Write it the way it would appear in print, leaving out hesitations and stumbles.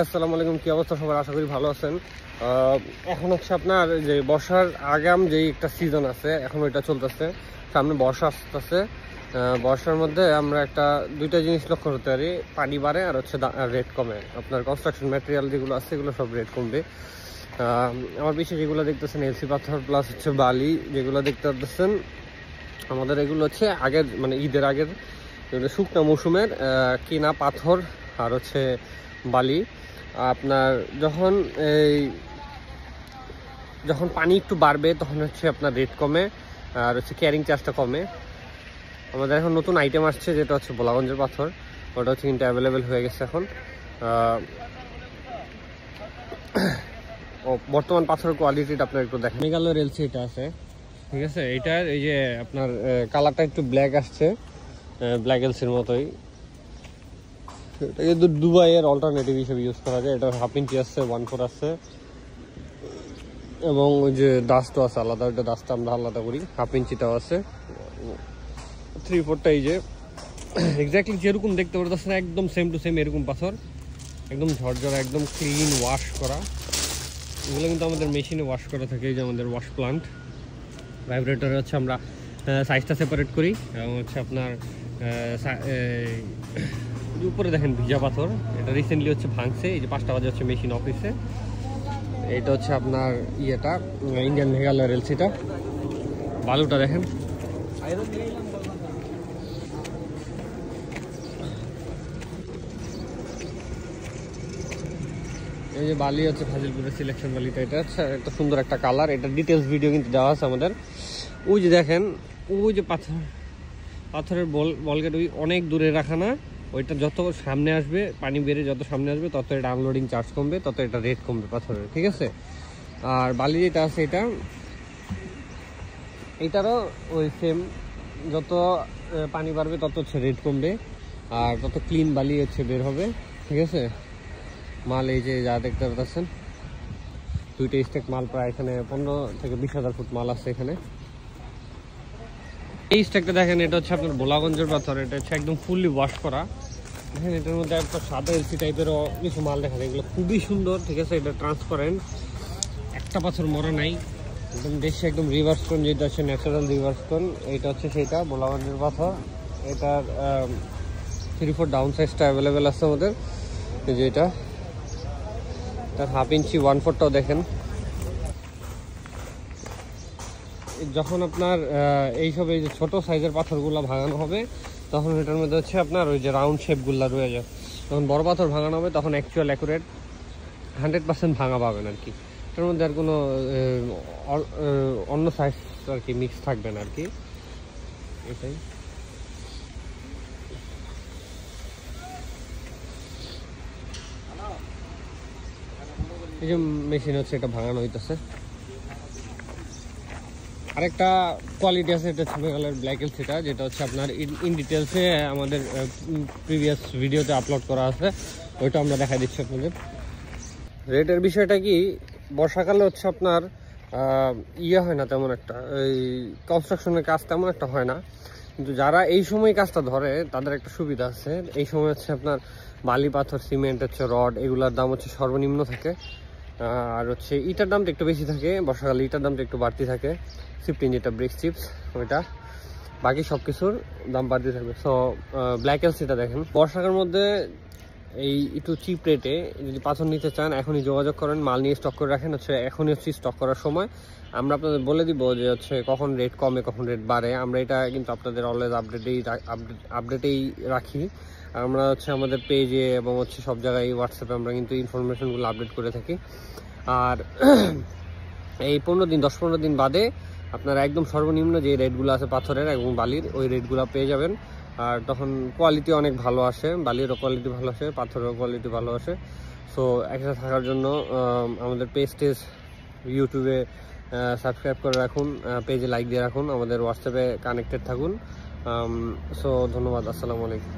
আসসালামু আলাইকুম, কি অবস্থা সবার? আশা করি ভালো আছেন। এখন হচ্ছে আপনার যে বর্ষার আগাম যে একটা সিজন আছে, এখন ওইটা চলতেছে। সামনে বর্ষা আসতেছে। বর্ষার মধ্যে আমরা দুইটা জিনিস লক্ষ্য করতে পারি, পানি বাড়ে আর হচ্ছে রেট কমে। আপনার কনস্ট্রাকশন ম্যাটেরিয়াল যেগুলো আছে এগুলো সব রেট কমবে। আমার বিশেষ যেগুলো দেখতেছেন এলসি পাথর প্লাস হচ্ছে বালি যেগুলো দেখতে পাচ্ছেন, আমাদের এগুলো হচ্ছে আগের মানে ঈদের আগের শুকনো মৌসুমের কেনা পাথর আর হচ্ছে বালি। আপনার যখন পানি একটু বাড়বে তখন হচ্ছে আপনার রেট কমে আর হচ্ছে ক্যারিং চার্জটা কমে। আমাদের এখন নতুন আইটেম আসছে যেটা হচ্ছে ভোলাগঞ্জের পাথর, ওটা হচ্ছে কিন্তু অ্যাভেলেবেল হয়ে গেছে এখন। বর্তমান পাথরের কোয়ালিটিটা আপনার একটু দেখেন। মেঘালয়ের এলসি এটা আছে, ঠিক আছে। এটার এই যে আপনার কালারটা একটু ব্ল্যাক আসছে, ব্ল্যাক এলসির মতোই। এটা কিন্তু দুবাইয়ের অল্টারনেটিভ হিসেবে ইউজ করা যায়। এটা 1/2 ইঞ্চি আছে, 1/4 আছে, এবং ওই যে দাসটাও আছে আলাদা, ওইটা দাসটা আমরা আলাদা করি। 1/2 ইঞ্চিটাও আছে, 3/4টা এই যে এক্স্যাক্টলি যেরকম দেখতে পারতেছেন একদম সেম টু সেম এরকম পাথর, একদম ঝরঝরা, একদম ক্লিন ওয়াশ করা। এগুলো কিন্তু আমাদের মেশিনে ওয়াশ করা থাকে, এই যে আমাদের ওয়াশ প্লান্ট। ভাইব্রেটরে হচ্ছে আমরা সাইজটা সেপারেট করি, এবং হচ্ছে আপনার উপরে দেখেন ভিজা পাথর, এটা রিসেন্টলি হচ্ছে ভাঙছে। এই যে 5টা বাজে হচ্ছে মেশিন অফিসে। এটা হচ্ছে আপনার ইয়েটা ইন্ডিয়ান মেঘালয়ের এলসিটা। বালুটা দেখেন, এই যে বালি হচ্ছে ফাজিলপুরের সিলেকশন বালিটা। এটা হচ্ছে একটা সুন্দর একটা কালার। এটা ডিটেলস ভিডিও কিন্তু দেওয়া আছে আমাদের। ওই যে দেখেন, ওই যে পাথরের বলগেট ওই অনেক দূরে রাখা না, ওইটা যত সামনে আসবে, পানি বেড়ে যত সামনে আসবে তত এটা আনলোডিং চার্জ কমবে, তত এটা রেট কমবে পাথরের, ঠিক আছে। আর বালি যেটা আছে এটারও ওই সেম, যত পানি বাড়বে তত হচ্ছে রেট কমবে আর তত ক্লিন বালি হচ্ছে বের হবে, ঠিক আছে। মাল এই যে যা দেখতে পাচ্ছেন, 2টা স্টেক মাল, প্রায় এখানে 15 থেকে 20,000 ফুট মাল আছে এখানে। এই স্টেকটা দেখেন, এটা হচ্ছে আপনার ভোলাগঞ্জের পাথর। এটা হচ্ছে একদম ফুললি ওয়াশ করা। দেখেন এটার মধ্যে একটা সাদা এলসি টাইপেরও কিছু মাল দেখা যায়, এগুলো খুবই সুন্দর, ঠিক আছে। এটা ট্রান্সপারেন্ট, একটা পাথর মরা নাই, একদম দেশে একদম রিভার স্টোন যেটা হচ্ছে ন্যাচারাল রিভার স্টোন, এইটা হচ্ছে সেইটা ভোলাগঞ্জের পাথর। এটার 3/4 ডাউন সাইজটা অ্যাভেলেবেল আছে আমাদের। এই যে এটার 1/2 ইঞ্চি 1/4টাও দেখেন। যখন আপনার এইসব এই যে ছোটো সাইজের পাথরগুলো ভাঙানো হবে তখন এটার মধ্যে হচ্ছে আপনার ওই যে রাউন্ড শেপগুলো রয়ে যায়। যখন বড় পাথর ভাঙানো হবে তখন অ্যাকচুয়াল অ্যাকুরেট 100% ভাঙা পাবেন আর কি। এটার মধ্যে আর কোনো অন্য সাইজ আর কি মিক্স থাকবে না আর কি, এটাই। এই যে মেশিন হচ্ছে এটা ভাঙানো হইতেছে। আরেকটা কোয়ালিটি আছে, এটা হচ্ছে মেঘালয়ের ব্ল্যাক এলসিটা, যেটা হচ্ছে আপনার ইন ডিটেলসে আমাদের প্রিভিয়াস ভিডিওতে আপলোড করা আছে, ওইটা আমরা দেখা দিচ্ছি আপনাদের। রেটের বিষয়টা কি, বর্ষাকালে হচ্ছে আপনার হয় না তেমন একটা, এই কনস্ট্রাকশনের কাজ তেমন একটা হয় না, কিন্তু যারা এই সময় কাজটা ধরে তাদের একটা সুবিধা আছে। এই সময় হচ্ছে আপনার বালি, পাথর, সিমেন্ট, হচ্ছে রড, এগুলোর দাম হচ্ছে সর্বনিম্ন থাকে, আর হচ্ছে ইটার দামটা একটু বেশি থাকে। বর্ষাকালে ইটার দামটা একটু বাড়তি থাকে, শিফটিং যেটা ব্রিক্স চিপস ওইটা, বাকি সব কিছুর দাম বাড়তি থাকবে। সো ব্ল্যাক এলসিটা দেখেন, বর্ষাকালের মধ্যে এই একটু চিপ রেটে যদি পাথর নিতে চান এখনই যোগাযোগ করেন, মাল নিয়ে স্টক করে রাখেন। হচ্ছে এখনই হচ্ছে স্টক করার সময়। আমরা আপনাদের বলে দিব যে হচ্ছে কখন রেট কমে কখন রেট বাড়ে। আমরা এটা কিন্তু আপনাদের অলওয়েজ আপডেটেই রাখি। আমরা হচ্ছে আমাদের পেজে এবং হচ্ছে সব জায়গায় হোয়াটসঅ্যাপে আমরা কিন্তু ইনফরমেশনগুলো আপডেট করে থাকি। আর এই 10-15 দিন বাদে আপনারা একদম সর্বনিম্ন যে রেটগুলো আছে পাথরের এবং বালির, ওই রেটগুলো পেয়ে যাবেন। আর তখন কোয়ালিটি অনেক ভালো আসে, বালিরও কোয়ালিটি ভালো আসে, পাথরেরও কোয়ালিটি ভালো আসে। সো একসাথে থাকার জন্য আমাদের পেজ ইউটিউবে সাবস্ক্রাইব করে রাখুন, পেজে লাইক দিয়ে রাখুন, আমাদের হোয়াটসঅ্যাপে কানেক্টেড থাকুন। সো ধন্যবাদ, আসসালামু আলাইকুম।